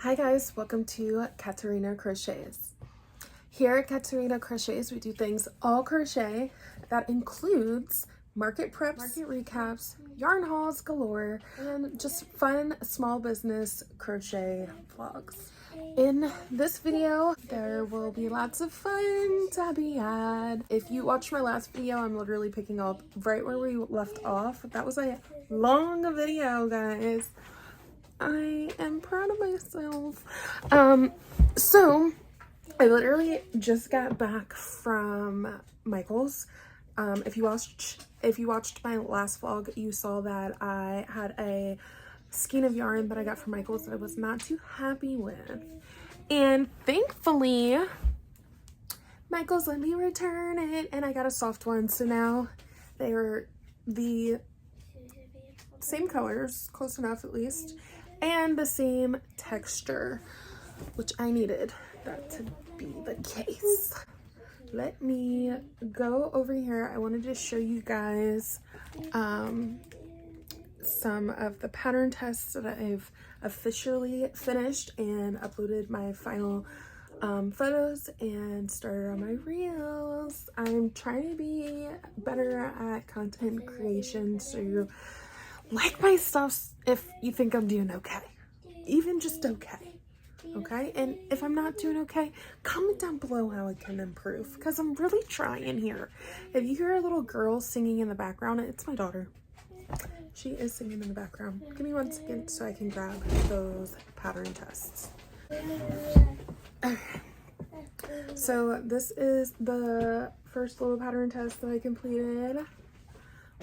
Hi guys, welcome to Katarina Crochets. Here at Katarina Crochets, we do things all crochet. That includes market preps, market recaps, yarn hauls galore, and just fun small business crochet vlogs. In this video, there will be lots of fun to be had. If you watched my last video, I'm literally picking up right where we left off. That was a long video, guys. I am proud of myself. So I literally just got back from Michael's. If you watched my last vlog, you saw that I had a skein of yarn that I got from Michael's that I was not too happy with. And thankfully, Michael's let me return it and I got a soft one. So now they are the same colors, close enough at least, and the same texture, which I needed that to be the case. Let me go over here. I wanted to show you guys some of the pattern tests that I've officially finished and uploaded my final photos and started on my reels. I'm trying to be better at content creation, so you like my stuff if you think I'm doing okay, even just okay. And if I'm not doing okay, comment down below how I can improve, because I'm really trying here. If you hear a little girl singing in the background, it's my daughter. She is singing in the background. Give me 1 second so I can grab those pattern tests. Okay. So this is the first little pattern test that I completed.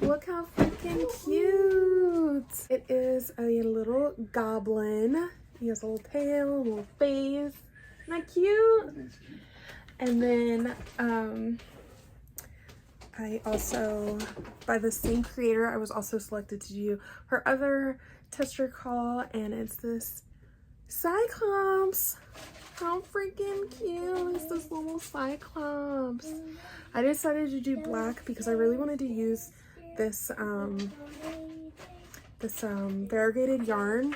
Look how freaking cute! It is a little goblin. He has a little tail, a little face. Isn't that cute? And then I also, by the same creator, I was also selected to do her other tester call, and it's this Cyclops. How freaking cute is this little Cyclops? I decided to do black because I really wanted to use this variegated yarn,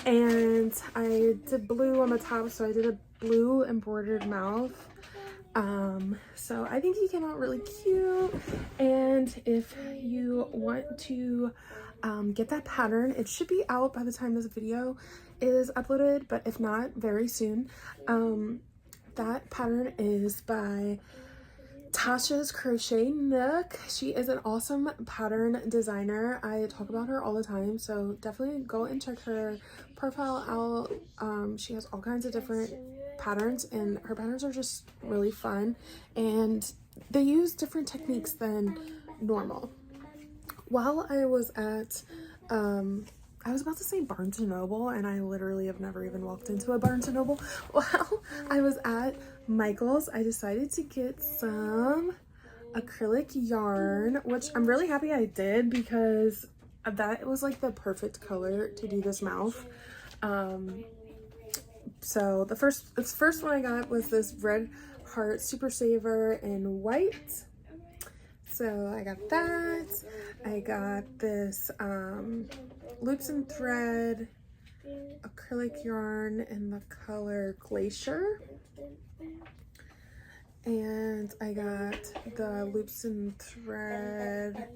and I did blue on the top, so I did a blue embroidered mouth. So I think he came out really cute, and if you want to get that pattern, it should be out by the time this video is uploaded, but if not, very soon. That pattern is by Tasha's Crochet Nook. She is an awesome pattern designer. I talk about her all the time, so definitely go and check her profile out. She has all kinds of different patterns, and her patterns are just really fun, and they use different techniques than normal. While I was at I was about to say Barnes & Noble, and I literally have never even walked into a Barnes & Noble. While I was at Michael's, I decided to get some acrylic yarn, which I'm really happy I did, because that was like the perfect color to do this mouth. So the first one I got was this Red Heart Super Saver in white. So I got that. I got this loops and thread acrylic yarn in the color Glacier, and I got the loops and thread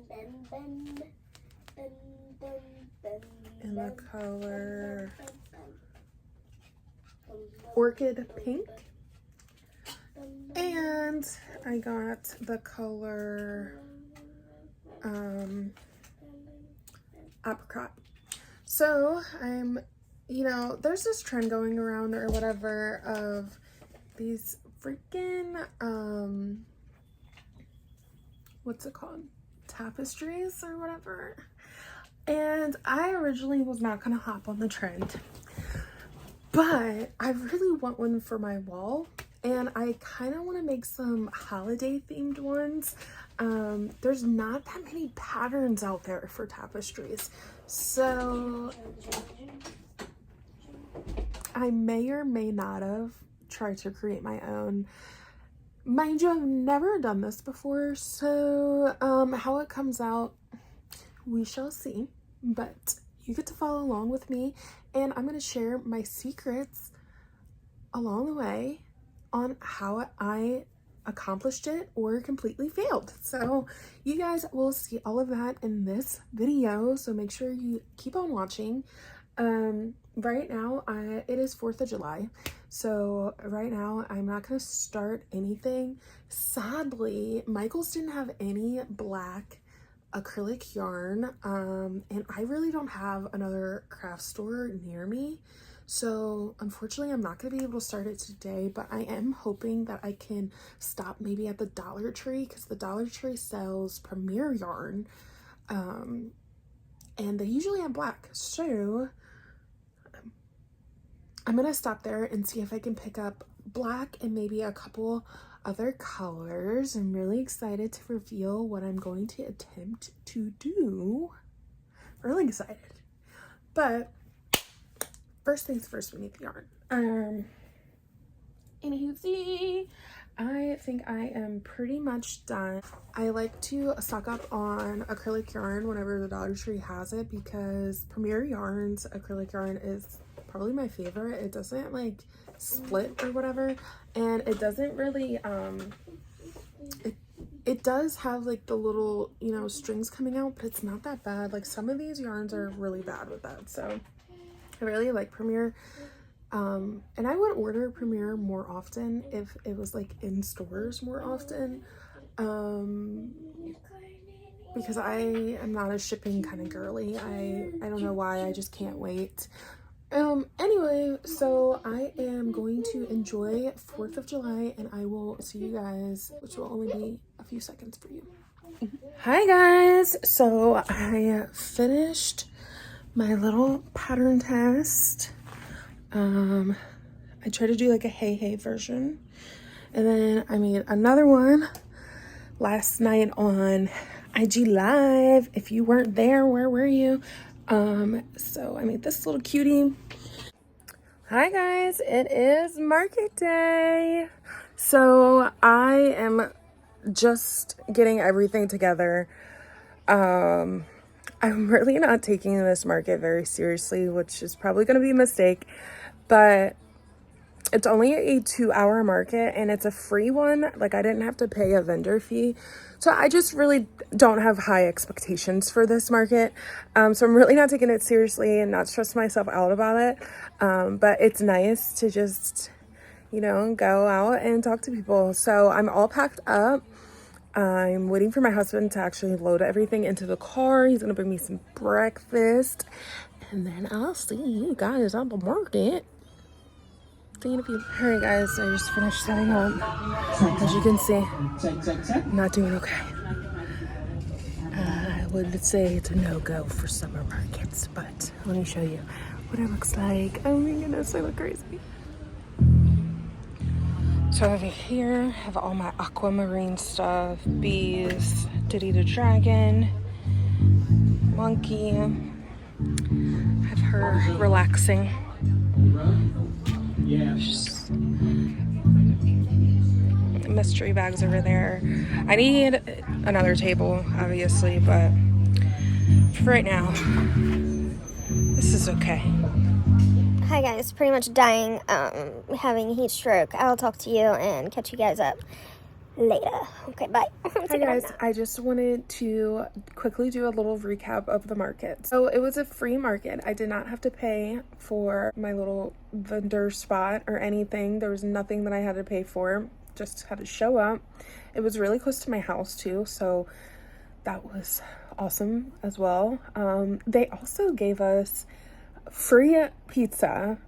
in the color Orchid Pink, and I got the color Apricot. So I'm, there's this trend going around or whatever of these freaking what's it called, tapestries or whatever, and I originally was not gonna hop on the trend, but I really want one for my wall, and I kind of want to make some holiday themed ones. There's not that many patterns out there for tapestries, so I may or may not have tried to create my own. Mind you, I've never done this before, so how it comes out, we shall see, but you get to follow along with me, and I'm going to share my secrets along the way on how I accomplished it or completely failed. So you guys will see all of that in this video, so make sure you keep on watching. Right now it is 4th of July, so right now I'm not going to start anything. Sadly, Michaels didn't have any black acrylic yarn, and I really don't have another craft store near me, so unfortunately I'm not going to be able to start it today, but I am hoping that I can stop maybe at the Dollar Tree, because the Dollar Tree sells Premier yarn, and they usually have black, so I'm going to stop there and see if I can pick up black and maybe a couple other colors. I'm really excited to reveal what I'm going to attempt to do. Really excited. But first things first, we need the yarn. Anywho, I think I am pretty much done. I like to stock up on acrylic yarn whenever the Dollar Tree has it, because Premier Yarn's acrylic yarn is probably my favorite. It doesn't like split or whatever, and it doesn't really it does have like the little, you know, strings coming out, but it's not that bad. Like some of these yarns are really bad with that, so I really like Premier. And I would order Premier more often if it was like in stores more often, because I am not a shipping kind of girly. I don't know why, I just can't wait. Anyway, so I am going to enjoy 4th of July, and I will see you guys, which will only be a few seconds for you. Hi guys, so I finished my little pattern test. I tried to do like a hey hey version, and then I made another one last night on IG Live. If you weren't there, where were you? So I made this little cutie. Hi guys, it is market day. So I am just getting everything together. I'm really not taking this market very seriously, which is probably going to be a mistake, but it's only a 2-hour market and it's a free one. Like, I didn't have to pay a vendor fee. So I just really don't have high expectations for this market. So I'm really not taking it seriously and not stressing myself out about it. But it's nice to just, you know, go out and talk to people. So I'm all packed up. I'm waiting for my husband to actually load everything into the car. He's gonna bring me some breakfast, and then I'll see you guys on the market. See you in a few. Alright guys, I just finished setting up. As you can see, I'm not doing okay. I would say it's a no-go for summer markets, but let me show you what it looks like. Oh my goodness, I look crazy. So over here, I have all my aquamarine stuff, bees, Diddy the Dragon, Monkey. I have her relaxing. Mystery bags over there. I need another table, obviously, but for right now, this is okay. Hi guys, pretty much dying, having a heat stroke. I'll talk to you and catch you guys up later. Okay, bye. Hi guys, I just wanted to quickly do a little recap of the market. So it was a free market. I did not have to pay for my little vendor spot or anything. There was nothing that I had to pay for, just had to show up. It was really close to my house too, so that was awesome as well. They also gave us free pizza,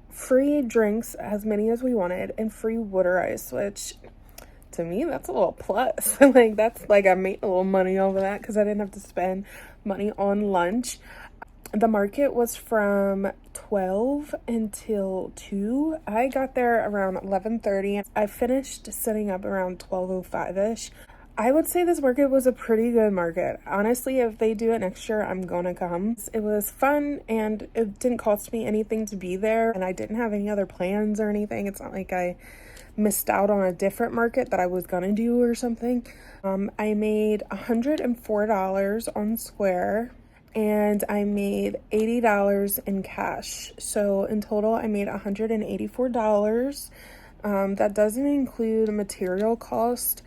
free drinks, as many as we wanted, and free water ice, which to me, that's a little plus. Like, that's like I made a little money over that because I didn't have to spend money on lunch. The market was from 12 until 2. I got there around 11:30. I finished setting up around 12:05-ish. I would say this market was a pretty good market. Honestly, if they do it next year, I'm gonna come. It was fun and it didn't cost me anything to be there, and I didn't have any other plans or anything. It's not like I missed out on a different market that I was gonna do or something. I made $104 on Square, and I made $80 in cash. So in total, I made $184. That doesn't include material cost.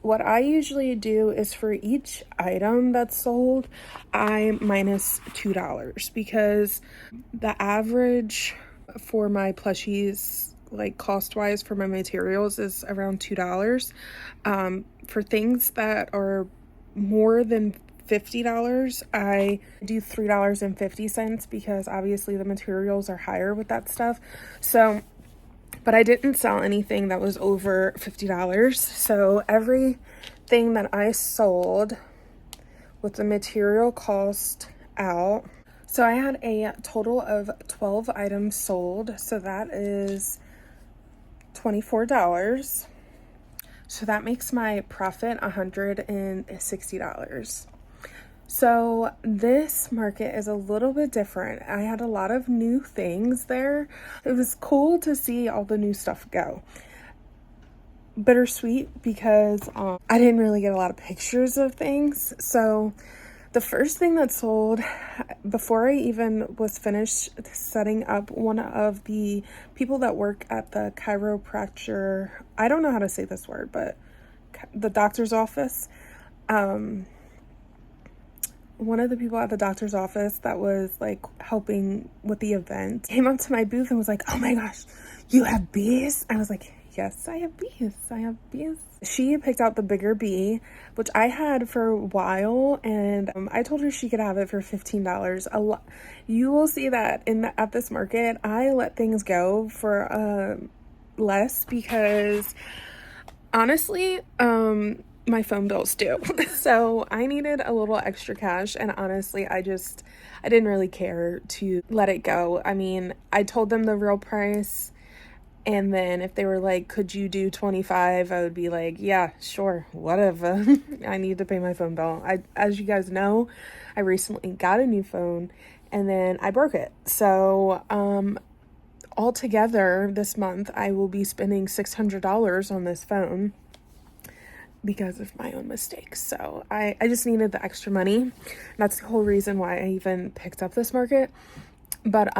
What I usually do is for each item that's sold, I minus $2 because the average for my plushies, like cost wise for my materials, is around $2. For things that are more than $50, I do $3.50 because obviously the materials are higher with that stuff. So, but I didn't sell anything that was over $50. So everything that I sold with the material cost out. So I had a total of 12 items sold. So that is $24. So that makes my profit $160. So this market is a little bit different. I had a lot of new things there. It was cool to see all the new stuff go. Bittersweet because I didn't really get a lot of pictures of things. So the first thing that sold, before I even was finished setting up, one of the people that work at the chiropractor, I don't know how to say this word, but the doctor's office, one of the people at the doctor's office that was like helping with the event came up to my booth and was like, "Oh my gosh, you have bees?" I was like, "Yes, I have bees. I have bees." She picked out the bigger bee, which I had for a while, and I told her she could have it for $15. You will see that at this market, I let things go for less because honestly, my phone bills do. So I needed a little extra cash, and honestly, I didn't really care to let it go. I mean, I told them the real price, and then if they were like, "Could you do 25?" I would be like, "Yeah, sure, whatever." I need to pay my phone bill. As you guys know, I recently got a new phone, and then I broke it. So, altogether this month, I will be spending $600 on this phone because of my own mistakes. So I just needed the extra money. That's the whole reason why I even picked up this market. But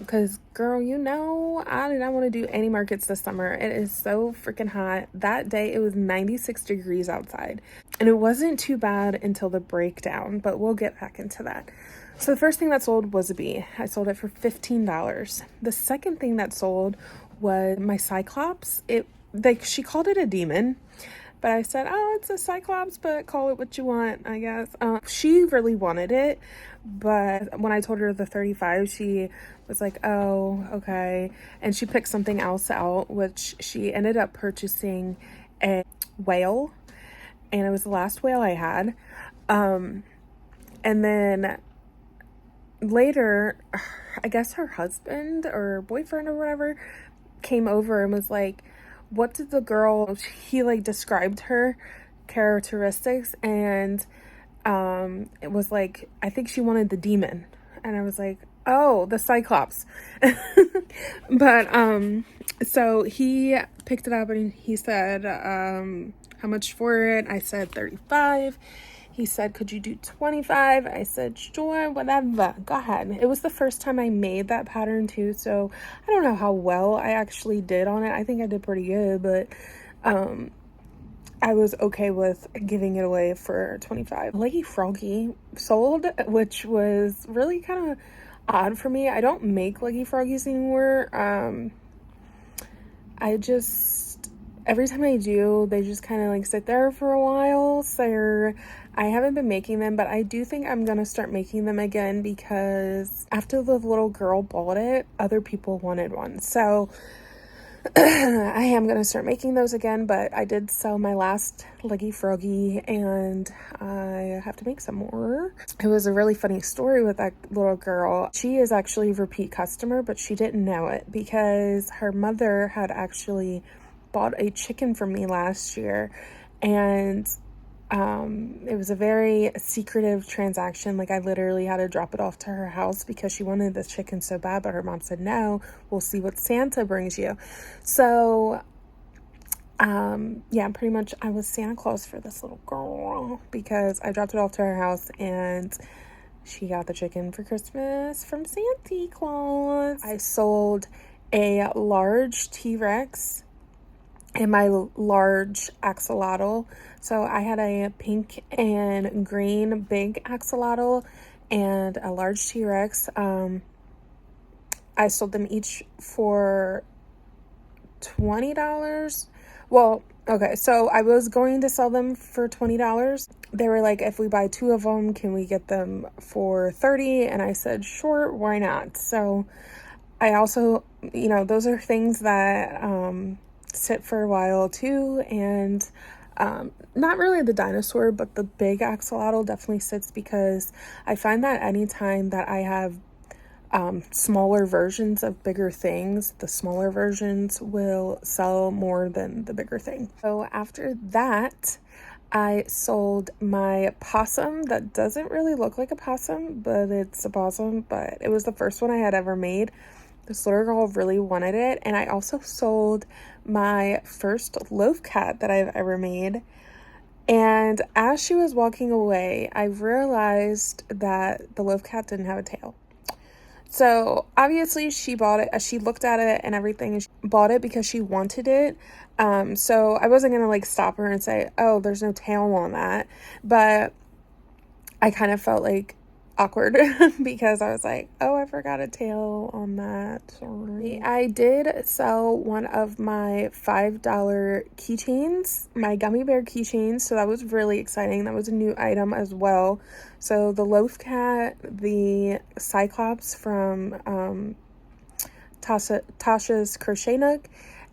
because girl, I did not want to do any markets this summer. It is so freaking hot. That day it was 96 degrees outside, and it wasn't too bad until the breakdown, but we'll get back into that. So the first thing that sold was a bee. I sold it for $15. The second thing that sold was my Cyclops. She called it a demon, but I said, "Oh, it's a Cyclops, but call it what you want, I guess." She really wanted it, but when I told her the 35, she was like, "Oh, okay." And she picked something else out, which she ended up purchasing a whale, and it was the last whale I had. And then later, I guess her husband or boyfriend or whatever came over and was like, "What did the girl," he like described her characteristics, and it was like, I think she wanted the demon. And I was like, "Oh, the Cyclops." But so he picked it up and he said, "How much for it?" I said 35. He said, "Could you do 25? I said, "Sure, whatever, go ahead." It was the first time I made that pattern too, so I don't know how well I actually did on it. I think I did pretty good, but I was okay with giving it away for 25. Leggy Froggy sold, which was really kind of odd for me. I don't make Leggy Froggies anymore. Every time I do, they just kind of like sit there for a while. So I haven't been making them, but I do think I'm going to start making them again because after the little girl bought it, other people wanted one. So I am going to start making those again, but I did sell my last Leggy Froggy and I have to make some more. It was a really funny story with that little girl. She is actually a repeat customer, but she didn't know it because her mother had actually bought a chicken from me last year, and it was a very secretive transaction. Like I literally had to drop it off to her house because she wanted the chicken so bad, but her mom said, "No, we'll see what Santa brings you." So yeah, pretty much I was Santa Claus for this little girl because I dropped it off to her house and she got the chicken for Christmas from Santa Claus. I sold a large T-Rex and my large axolotl. So I had a pink and green big axolotl and a large T-Rex. I sold them each for $20. Well, okay, so I was going to sell them for $20. They were like, if we buy 2 of them, can we get them for $30? And I said, sure, why not? So I also, those are things that sit for a while too. And not really the dinosaur, but the big axolotl definitely sits, because I find that anytime that I have smaller versions of bigger things, the smaller versions will sell more than the bigger thing. So after that, I sold my possum that doesn't really look like a possum, but it's a possum, but it was the first one I had ever made. This little girl really wanted it. And I also sold my first loaf cat that I've ever made. And as she was walking away, I realized that the loaf cat didn't have a tail. So obviously she bought it, she looked at it and everything, and she bought it because she wanted it. So I wasn't gonna like stop her and say, oh, there's no tail on that. But I kind of felt like awkward because I was like, oh, I forgot a tail on that. Sorry. I did sell one of my $5 keychains, my gummy bear keychains. So that was really exciting. That was a new item as well. So the loaf cat, the Cyclops from Tasha's Crochet Nook,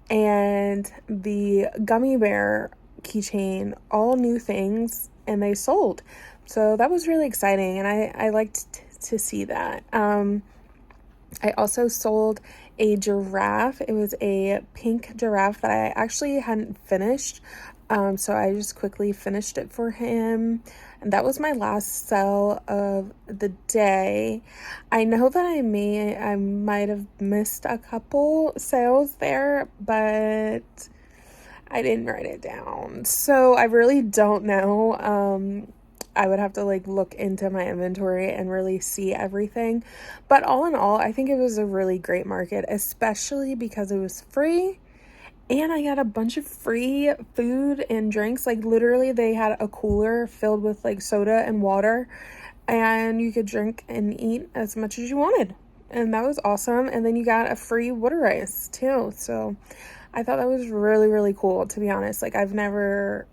and the gummy bear keychain, all new things, and they sold. So that was really exciting, and I liked to see that. I also sold a giraffe. It was a pink giraffe that I actually hadn't finished, so I just quickly finished it for him. And that was my last sell of the day. I know that I might have missed a couple sales there, but I didn't write it down. So I really don't know. I would have to like look into my inventory and really see everything. But all in all, I think it was a really great market, especially because it was free. And I got a bunch of free food and drinks. Like literally they had a cooler filled with like soda and water, and you could drink and eat as much as you wanted. And that was awesome. And then you got a free water ice too. So I thought that was really, really cool, to be honest. Like I've never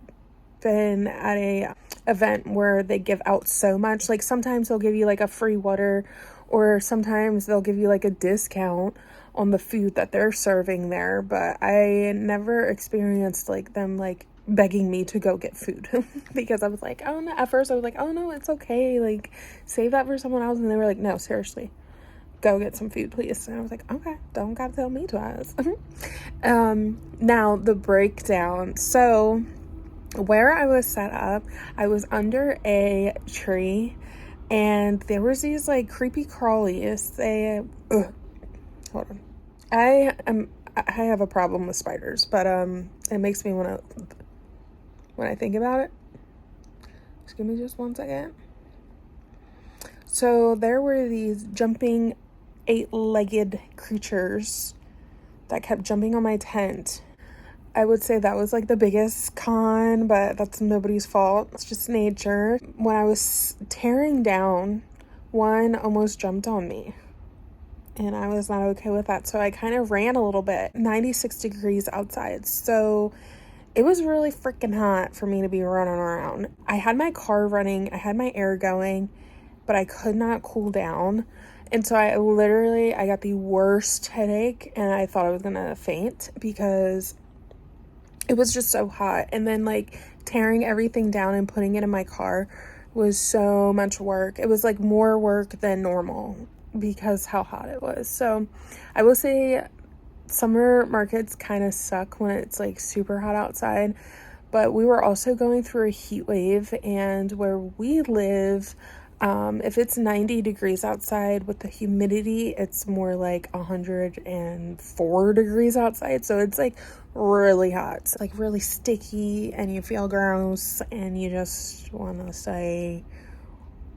been at a event where they give out so much. Like sometimes they'll give you like a free water, or sometimes they'll give you like a discount on the food that they're serving there, but I never experienced like them like begging me to go get food because I was like, oh no, at first I was like, oh no, it's okay, like save that for someone else, and they were like, no, seriously, go get some food, please. And I was like, okay, don't gotta tell me twice. Now the breakdown. So where I was set up, I was under a tree, and there was these like creepy crawlies. Hold on. I have a problem with spiders, but it makes me want to, when I think about it. Just give me just 1 second. So there were these jumping 8-legged creatures that kept jumping on my tent. I would say that was like the biggest con, but that's nobody's fault. It's just nature. When I was tearing down, one almost jumped on me, and I was not okay with that. So I kind of ran a little bit. 96 degrees outside. So it was really freaking hot for me to be running around. I had my car running, I had my air going, but I could not cool down. And so I got the worst headache, and I thought I was gonna faint because it was just so hot. And then like tearing everything down and putting it in my car was so much work. It was like more work than normal because how hot it was. So I will say summer markets kind of suck when it's like super hot outside, but we were also going through a heat wave, and where we live, if it's 90 degrees outside with the humidity, it's more like 104 degrees outside. So it's like really hot. It's like really sticky, and you feel gross, and you just want to say,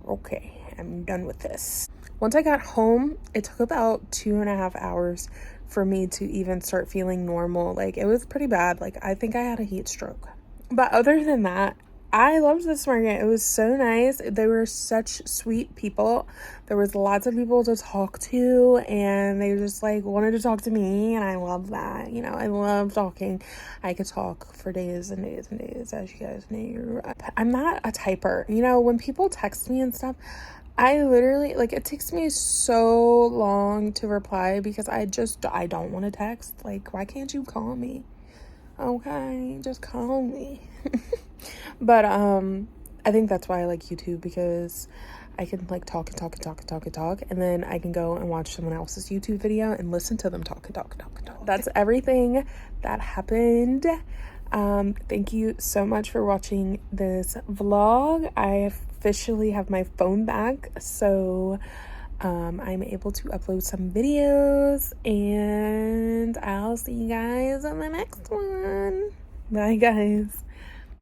okay. I'm done with this. Once I got home, it took about 2.5 hours for me to even start feeling normal. Like, it was pretty bad. Like, I think I had a heat stroke. But other than that, I loved this market. It was so nice. They were such sweet people. There was lots of people to talk to, and they just like wanted to talk to me, and I love that. You know, I love talking. I could talk for days and days and days, as you guys know. I'm not a typer. You know, when people text me and stuff, I literally, like, it takes me so long to reply because I don't want to text. Like, why can't you call me? Okay, just call me. But I think that's why I like YouTube, because I can like talk and talk and talk and talk and talk, and then I can go and watch someone else's YouTube video and listen to them talk and talk and talk and talk. That's everything that happened. Thank you so much for watching this vlog. I officially have my phone back, so I'm able to upload some videos, and I'll see you guys on the next one. Bye, guys.